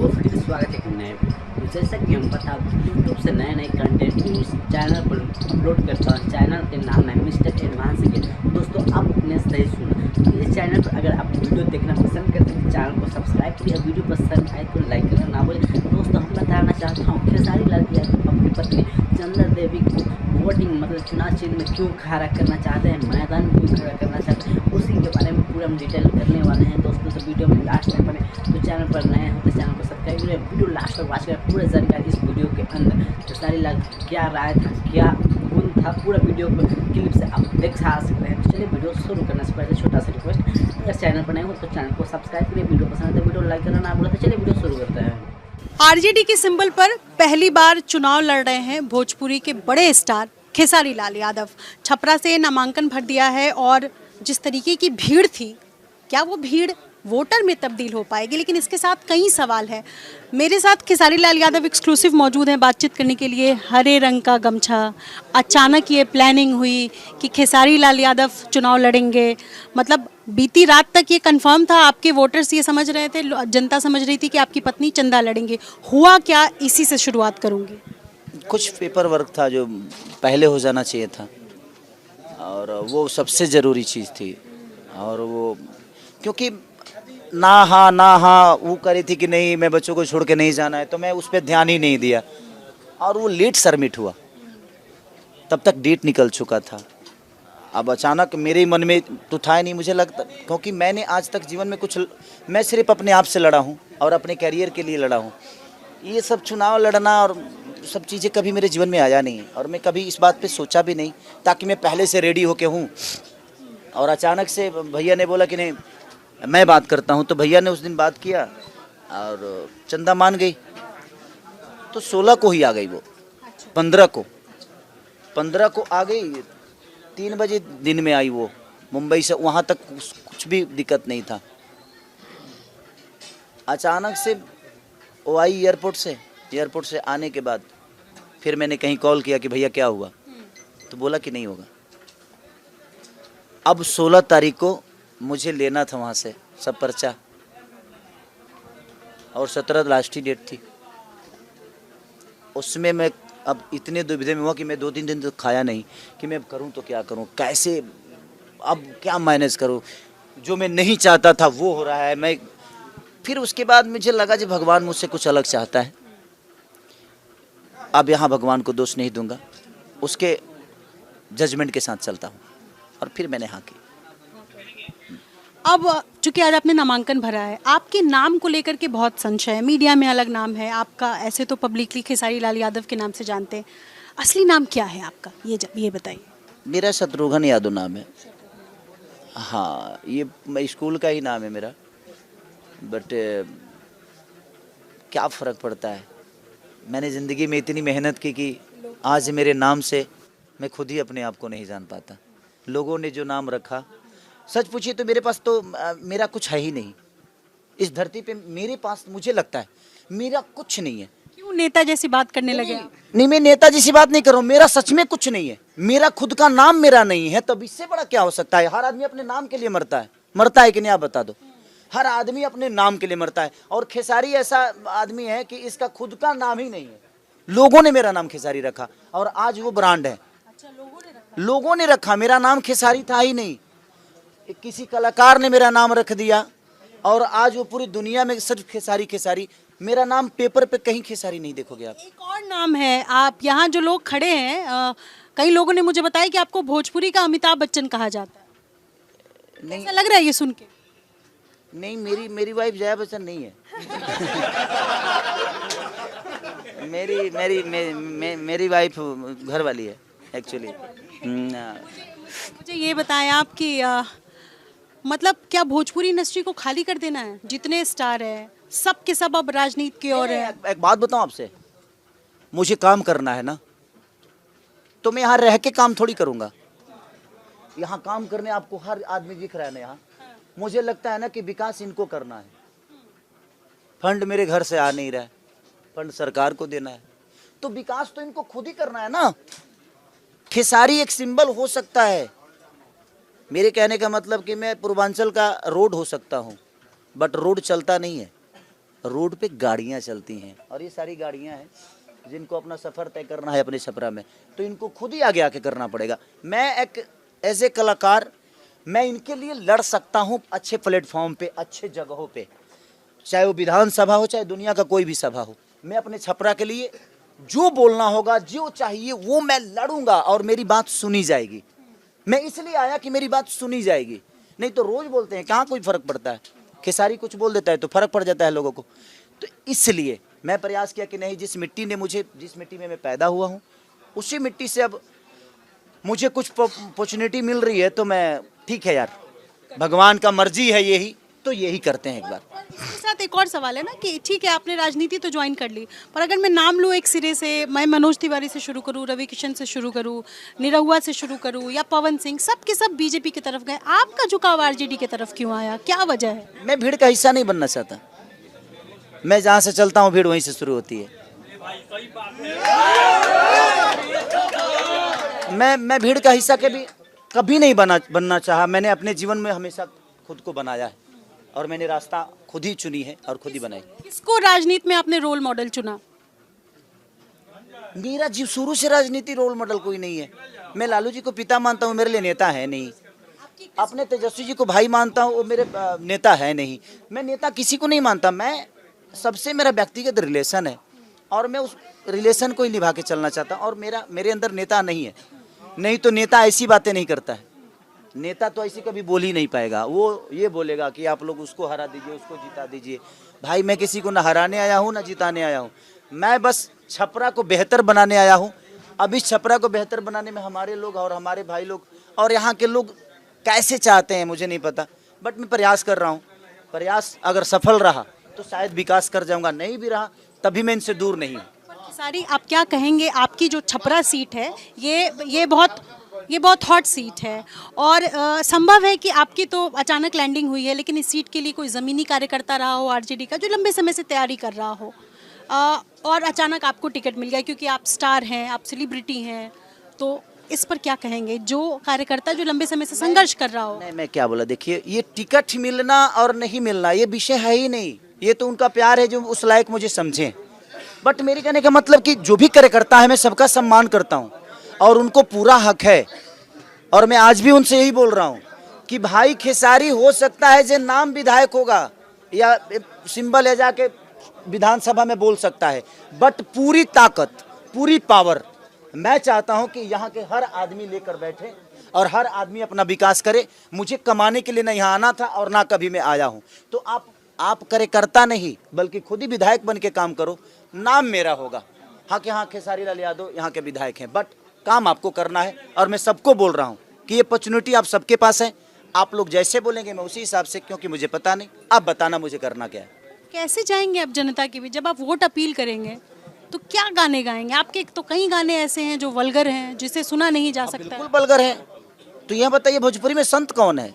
तो फिर स्वागत है एक नए वीडियो। जैसा कि हम बता यूट्यूब से नए नए कंटेंट इस चैनल पर अपलोड करता हूँ। चैनल के नाम है मिस्टर एडवांस गेम। दोस्तों आपने सही सुना, तो इस चैनल पर अगर आप वीडियो देखना पसंद करते हैं तो चैनल को सब्सक्राइब करिए, वीडियो पसंद आए तो लाइक करना ना भूलें। दोस्तों हम बताना चाहता हूँ खेसारी लाल यादव अपनी पत्नी चंदा देवी को वोटिंग मतलब चुनाव चिन्ह में क्यों खड़ा करना चाहते हैं, मैदान में क्यों खड़ा करना चाहते हैं, उसी के बारे में पूरा हम डिटेल करने वाले हैं। दोस्तों तो वीडियो में लास्ट में बने, तो चैनल पर नए हो तो चैनल को सब्सक्राइब करें, वीडियो लास्ट तक वॉच करें। पूरा जानकारी इस वीडियो के अंदर खेसारी लाल क्या राय था, क्या गुण था, पूरा वीडियो क्लिप से आप देख सकते हैं। तो चलिए वीडियो शुरू करने से पहले छोटा सा रिक्वेस्ट, अगर चैनल पर नए हो तो चैनल को सब्सक्राइब करिए, वीडियो पसंद है तो वीडियो लाइक करना ना भूलें। तो चलिए वीडियो शुरू करते हैं। आरजेडी के सिंबल पर पहली बार चुनाव लड़ रहे हैं भोजपुरी के बड़े स्टार खेसारी लाल यादव। छपरा से नामांकन भर दिया है और जिस तरीके की भीड़ थी, क्या वो भीड़ वोटर में तब्दील हो पाएगी? लेकिन इसके साथ कई सवाल हैं। मेरे साथ खेसारी लाल यादव एक्सक्लूसिव मौजूद हैं बातचीत करने के लिए। हरे रंग का गमछा, अचानक ये प्लानिंग हुई कि खेसारी लाल यादव चुनाव लड़ेंगे, मतलब बीती रात तक ये कंफर्म था? आपके वोटर्स ये समझ रहे थे, जनता समझ रही थी कि आपकी पत्नी चंदा लड़ेंगे? हुआ क्या, इसी से शुरुआत करूंगी। कुछ पेपर वर्क था जो पहले हो जाना चाहिए था और वो सबसे ज़रूरी चीज़ थी। और वो क्योंकि ना हाँ वो करी थी कि नहीं मैं बच्चों को छोड़ के नहीं जाना है, तो मैं उस पर ध्यान ही नहीं दिया और वो लेट सबमिट हुआ। तब तक डेट निकल चुका था। अब अचानक मेरे मन में तो था ही नहीं, मुझे लगता, क्योंकि मैंने आज तक जीवन में मैं सिर्फ अपने आप से लड़ा हूँ और अपने कैरियर के लिए लड़ा हूँ। ये सब चुनाव लड़ना और सब चीज़ें कभी मेरे जीवन में आया नहीं और मैं कभी इस बात पे सोचा भी नहीं, ताकि मैं पहले से रेडी होके हूँ। और अचानक से भैया ने बोला कि नहीं मैं बात करता हूँ, तो भैया ने उस दिन बात किया और चंदा मान गई। तो 16 को ही आ गई वो, 15 को आ गई। 3 बजे दिन में आई वो मुंबई से। वहाँ तक कुछ भी दिक्कत नहीं था। अचानक से वो आई एयरपोर्ट से आने के बाद फिर मैंने कहीं कॉल किया कि भैया क्या हुआ, तो बोला कि नहीं होगा। अब 16 तारीख को मुझे लेना था वहाँ से सब पर्चा और 17 लास्ट ही डेट थी। उसमें मैं अब इतने दुविधा में हुआ कि मैं 2-3 दिन तक खाया नहीं कि मैं करूँ तो क्या करूँ, कैसे अब क्या मैनेज करूँ। जो मैं नहीं चाहता था वो हो रहा है। फिर उसके बाद मुझे लगा कि भगवान मुझसे कुछ अलग चाहता है। अब यहाँ भगवान को दोष नहीं दूंगा, उसके जजमेंट के साथ चलता हूँ और फिर मैंने हाँ की। अब चूंकि आज आपने नामांकन भरा है, आपके नाम को लेकर के बहुत संशय है। मीडिया में अलग नाम है आपका, ऐसे तो पब्लिकली खेसारी लाल यादव के नाम से जानते हैं। असली नाम क्या है आपका, ये बताइए। मेरा शत्रुघ्न यादव नाम है। हाँ, ये स्कूल का ही नाम है मेरा, बट क्या फ़र्क पड़ता है। मैंने ज़िंदगी में इतनी मेहनत की कि आज मेरे नाम से मैं खुद ही अपने आप को नहीं जान पाता। लोगों ने जो नाम रखा, सच पूछिए तो मेरे पास तो मेरा कुछ है ही नहीं इस धरती पे। मेरे पास मुझे लगता है मेरा कुछ नहीं है। क्यों नेता जैसी बात करने लगे आप? नहीं, मैं नेता जैसी बात नहीं कर रहा हूँ। मेरा सच में कुछ नहीं है। मेरा खुद का नाम मेरा नहीं है, तब इससे बड़ा क्या हो सकता है। हर आदमी अपने नाम के लिए मरता है कि नहीं, आप बता दो। हर आदमी अपने नाम के लिए मरता है और खेसारी ऐसा आदमी है कि इसका खुद का नाम ही नहीं है। लोगों ने मेरा नाम खेसारी रखा और आज वो ब्रांड है। अच्छा, लोगों ने रखा, मेरा नाम खेसारी था ही नहीं। किसी कलाकार ने मेरा नाम रख दिया और आज वो पूरी दुनिया में सिर्फ खेसारी। मेरा नाम पेपर पे कहीं खेसारी नहीं देखोगे आप। एक और नाम है। आप यहाँ जो लोग खड़े हैं, कई लोगों ने मुझे बताया कि आपको भोजपुरी का अमिताभ बच्चन कहा जाता है। नहीं, ऐसा लग रहा है ये सुन के? नहीं, मेरी वाइफ जया बच्चन नहीं है। मेरी वाइफ घर वाली है एक्चुअली। मुझे ये बताएं आप कि मतलब क्या भोजपुरी इंडस्ट्री को खाली कर देना है? जितने स्टार हैं सब के सब अब राजनीति की ओर है। एक बात बताऊं आपसे, मुझे काम करना है ना, तो मैं यहाँ रह के काम थोड़ी करूँगा। यहाँ काम करने आपको हर आदमी दिख रहा है ना यहाँ। मुझे लगता है ना कि विकास इनको करना है। फंड मेरे घर से आ नहीं रहा है, फंड सरकार को देना है, तो विकास तो इनको खुद ही करना है ना। खेसारी एक सिंबल हो सकता है। मेरे कहने का मतलब कि मैं पूर्वांचल का रोड हो सकता हूँ, बट रोड चलता नहीं है। रोड पे गाड़ियाँ चलती हैं और ये सारी गाड़ियाँ हैं जिनको अपना सफ़र तय करना है अपने छपरा में, तो इनको खुद ही आगे आके करना पड़ेगा। मैं एक एज ए कलाकार मैं इनके लिए लड़ सकता हूँ अच्छे प्लेटफॉर्म पे, अच्छे जगहों पे, चाहे वो विधानसभा हो चाहे दुनिया का कोई भी सभा हो। मैं अपने छपरा के लिए जो बोलना होगा, जो चाहिए वो मैं लड़ूंगा और मेरी बात सुनी जाएगी। मैं इसलिए आया कि मेरी बात सुनी जाएगी, नहीं तो रोज बोलते हैं कहाँ कोई फर्क पड़ता है। खेसारी कुछ बोल देता है तो फर्क पड़ जाता है लोगों को। तो इसलिए मैं प्रयास किया कि नहीं, जिस मिट्टी ने मुझे, जिस मिट्टी में मैं पैदा हुआ हूँ उसी मिट्टी से अब मुझे कुछ अपॉर्चुनिटी मिल रही है तो मैं, ठीक है यार, भगवान का मर्जी है यही, तो यही करते हैं एक बार। इसके साथ एक और सवाल है ना कि ठीक है आपने राजनीति तो ज्वाइन कर ली, पर अगर मैं नाम लूँ एक सिरे से, मैं मनोज तिवारी से शुरू करूँ, रवि किशन से शुरू करूँ, निरहुआ से शुरू करूँ या पवन सिंह, सब के सब बीजेपी की तरफ गए, आपका झुकाव आरजेडी की तरफ क्यों आया, क्या वजह है? मैं भीड़ का हिस्सा नहीं बनना चाहता। मैं जहाँ से चलता हूँ भीड़ वहीं से शुरू होती है। मैं भीड़ का हिस्सा कभी नहीं बनना चाहा। मैंने अपने जीवन में हमेशा खुद को बनाया है और मैंने रास्ता खुद ही चुनी है और खुद ही बनाई। किसको राजनीति में आपने रोल मॉडल चुना? मेरा जीव शुरू से राजनीति रोल मॉडल कोई नहीं है। मैं लालू जी को पिता मानता हूँ, मेरे लिए नेता है नहीं। अपने तेजस्वी जी को भाई मानता हूँ, वो मेरे नेता है नहीं। मैं नेता किसी को नहीं मानता। मैं सबसे मेरा व्यक्तिगत रिलेशन है और मैं उस रिलेशन को ही निभा के चलना चाहता हूँ। और मेरे अंदर नेता नहीं है, नहीं तो नेता ऐसी बातें नहीं करता है। नेता तो ऐसी कभी बोल ही नहीं पाएगा। वो ये बोलेगा कि आप लोग उसको हरा दीजिए, उसको जिता दीजिए। भाई मैं किसी को ना हराने आया हूँ ना जिताने आया हूँ। मैं बस छपरा को बेहतर बनाने आया हूँ। अब इस छपरा को बेहतर बनाने में हमारे लोग और हमारे भाई लोग और यहाँ के लोग कैसे चाहते हैं मुझे नहीं पता, बट मैं प्रयास कर रहा हूँ। प्रयास अगर सफल रहा तो शायद विकास कर जाऊँगा, नहीं भी रहा तभी मैं इनसे दूर नहीं हूँ। सारी आप क्या कहेंगे, आपकी जो छपरा सीट है ये बहुत हॉट सीट है और संभव है कि आपकी तो अचानक लैंडिंग हुई है, लेकिन इस सीट के लिए कोई ज़मीनी कार्यकर्ता रहा हो आरजेडी का जो लंबे समय से तैयारी कर रहा हो और अचानक आपको टिकट मिल गया क्योंकि आप स्टार हैं, आप सेलिब्रिटी हैं, तो इस पर क्या कहेंगे? जो कार्यकर्ता जो लंबे समय से संघर्ष कर रहा हो। नहीं, मैं क्या बोला, देखिए ये टिकट मिलना और नहीं मिलना ये विषय है ही नहीं। ये तो उनका प्यार है जो उस लायक मुझे समझें। बट मेरे कहने का मतलब कि जो भी कार्यकर्ता है मैं सबका सम्मान करता हूँ और उनको पूरा हक है। और मैं आज भी उनसे यही बोल रहा हूँ कि भाई खेसारी हो सकता है जो नाम विधायक होगा या सिंबल ले जाके विधानसभा में बोल सकता है, बट पूरी ताकत, पूरी पावर मैं चाहता हूँ कि यहाँ के हर आदमी लेकर बैठे और हर आदमी अपना विकास करे। मुझे कमाने के लिए नहीं यहाँ आना था और ना कभी मैं आया हूँ। तो आप कार्यकर्ता नहीं बल्कि खुद ही विधायक बन के काम करो, नाम मेरा होगा। हाँ कि हाँ खेसारी लाल यादव यहाँ के विधायक हैं, बट काम आपको करना है। और मैं सबको बोल रहा हूँ कि ये अपॉर्चुनिटी आप सबके पास है। आप लोग जैसे बोलेंगे मैं उसी हिसाब से, क्योंकि मुझे पता नहीं, आप बताना मुझे करना क्या है। कैसे जाएंगे आप जनता के बीच? जब आप वोट अपील करेंगे तो क्या गाने गाएंगे? आपके तो कई गाने ऐसे हैं जो वल्गर हैं, जिसे सुना नहीं जा सकता। बिल्कुल वल्गर है। तो यह बताइए भोजपुरी में संत कौन है?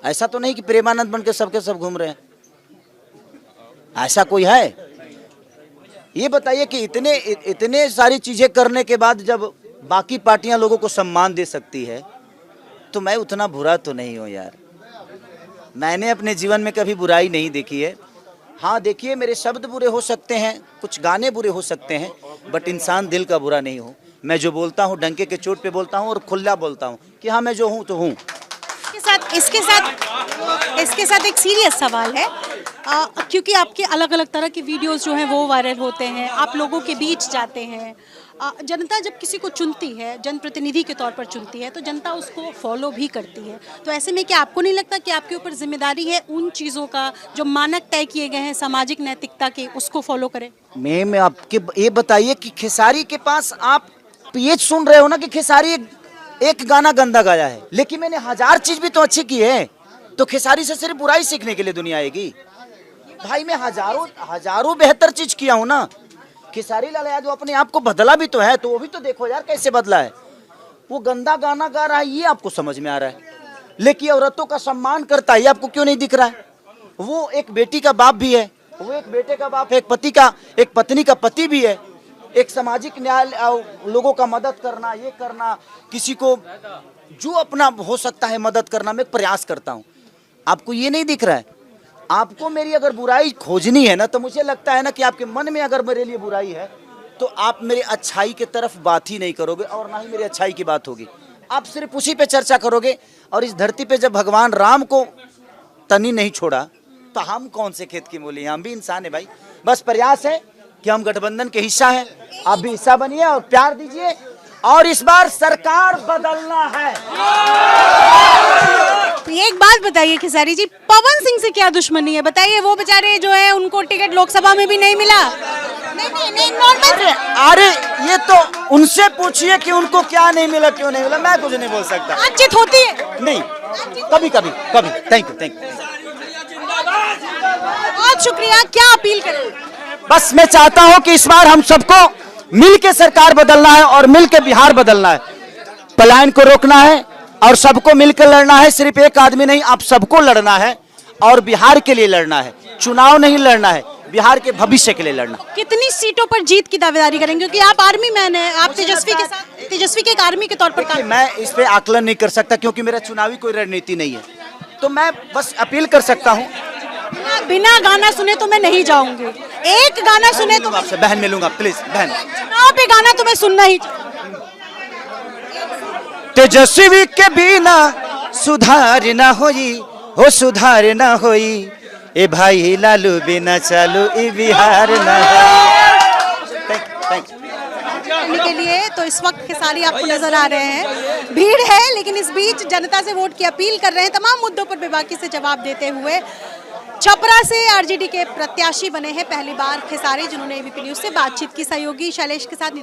ऐसा तो नहीं कि प्रेमानंद बन के सबके सब घूम रहे हैं, ऐसा कोई है? ये बताइए कि इतने सारी चीजें करने के बाद जब बाकी पार्टियां लोगों को सम्मान दे सकती है तो मैं उतना बुरा तो नहीं हूँ यार। मैंने अपने जीवन में कभी बुराई नहीं देखी है। हाँ देखिए, मेरे शब्द बुरे हो सकते हैं, कुछ गाने बुरे हो सकते हैं, बट इंसान दिल का बुरा नहीं हूँ। मैं जो बोलता हूँ डंके के चोट पे बोलता हूँ और खुला बोलता हूँ कि हाँ मैं जो हूँ तो हूँ। इसके साथ एक सीरियस सवाल है क्योंकि आपके अलग अलग तरह के वीडियोस जो हैं वो वायरल होते हैं, आप लोगों के बीच जाते हैं। जनता जब किसी को चुनती है, जनप्रतिनिधि के तौर पर चुनती है, तो जनता उसको फॉलो भी करती है। तो ऐसे में क्या आपको नहीं लगता कि आपके ऊपर जिम्मेदारी है उन चीज़ों का जो मानक तय किए गए हैं सामाजिक नैतिकता के, उसको फॉलो करें? मैं आपके ये बताइए कि खेसारी के पास आप ये सुन रहे हो ना कि खेसारी एक गाना गंदा गाया है, लेकिन मैंने 1000 चीज भी तो अच्छी की है। तो खेसारी से सिर्फ बुराई सीखने के लिए दुनिया आएगी? भाई मैं हजारों बेहतर चीज किया हूँ ना। खेसारी लाल यादव अपने आप को बदला भी तो है, तो वो भी तो देखो यार कैसे बदला है। वो गंदा गाना गा रहा है ये आपको समझ में आ रहा है, लेकिन औरतों का सम्मान करता है आपको क्यों नहीं दिख रहा है? वो एक बेटी का बाप भी है, वो एक बेटे का बाप है, एक पत्नी का पति भी है। एक सामाजिक न्याय, लोगों का मदद करना, ये करना, किसी को जो अपना हो सकता है मदद करना, मैं प्रयास करता हूँ। आपको ये नहीं दिख रहा है? आपको मेरी अगर बुराई खोजनी है ना, तो मुझे लगता है ना कि आपके मन में अगर मेरे लिए बुराई है तो आप मेरी अच्छाई की तरफ बात ही नहीं करोगे और ना ही मेरी अच्छाई की बात होगी। आप सिर्फ उसी पे चर्चा करोगे। और इस धरती पे जब भगवान राम को तनी नहीं छोड़ा तो हम कौन से खेत की मूली हैं? हम भी इंसान है भाई। बस प्रयास है कि हम गठबंधन के हिस्सा हैं, आप भी हिस्सा बनिए और प्यार दीजिए। और इस बार सरकार बदलना है। एक बात बताइए खेसारी जी, पवन सिंह से क्या दुश्मनी है? बताइए, वो बेचारे जो है उनको टिकट लोकसभा में भी नहीं मिला। नहीं नॉर्मल। अरे ये तो उनसे पूछिए कि उनको क्या नहीं मिला, क्यों नहीं मिला। मैं कुछ नहीं बोल सकता। बातचीत होती है नहीं, कभी कभी कभी। Thank you thank you. बहुत शुक्रिया। क्या अपील करें? बस मैं चाहता हूं कि इस बार हम सबको मिल के सरकार बदलना है और मिल के बिहार बदलना है। पलायन को रोकना है और सबको मिलकर लड़ना है। सिर्फ एक आदमी नहीं, आप सबको लड़ना है और बिहार के लिए लड़ना है। चुनाव नहीं लड़ना है, बिहार के भविष्य के लिए लड़ना। कितनी सीटों पर जीत की दावेदारी करेंगे? क्योंकि आप आर्मी मैन हैं, आप तेजस्वी के साथ, तेजस्वी के एक आर्मी के तौर पर काम। मैं इस पे आकलन नहीं कर सकता क्योंकि मेरा चुनावी कोई रणनीति नहीं है। तो मैं बस अपील कर सकता हूँ। बिना गाना सुने तो मैं नहीं जाऊंगी। एक गाना सुने तो आपसे बहन मिलूंगा, प्लीज बहन। चुनाव पे गाना तो मैं सुनना ही। तेजस्वी के बिना सुधार न होई, हो सुधार न होई। ए भाई लालू बिना चालू ई बिहार न होई। Thank you. करने के लिए तो इस वक्त खेसारी आपको नजर आ रहे हैं। भीड़ है, लेकिन इस बीच जनता से वोट की अपील कर रहे हैं। तमाम मुद्दों पर बेबाकी से जवाब देते हुए छपरा से आरजेडी के प्रत्याशी बने हैं पहली बार खेसारी, जिन्होंने एबीपी न्यूज से बातचीत की। सहयोगी शैलेश के साथ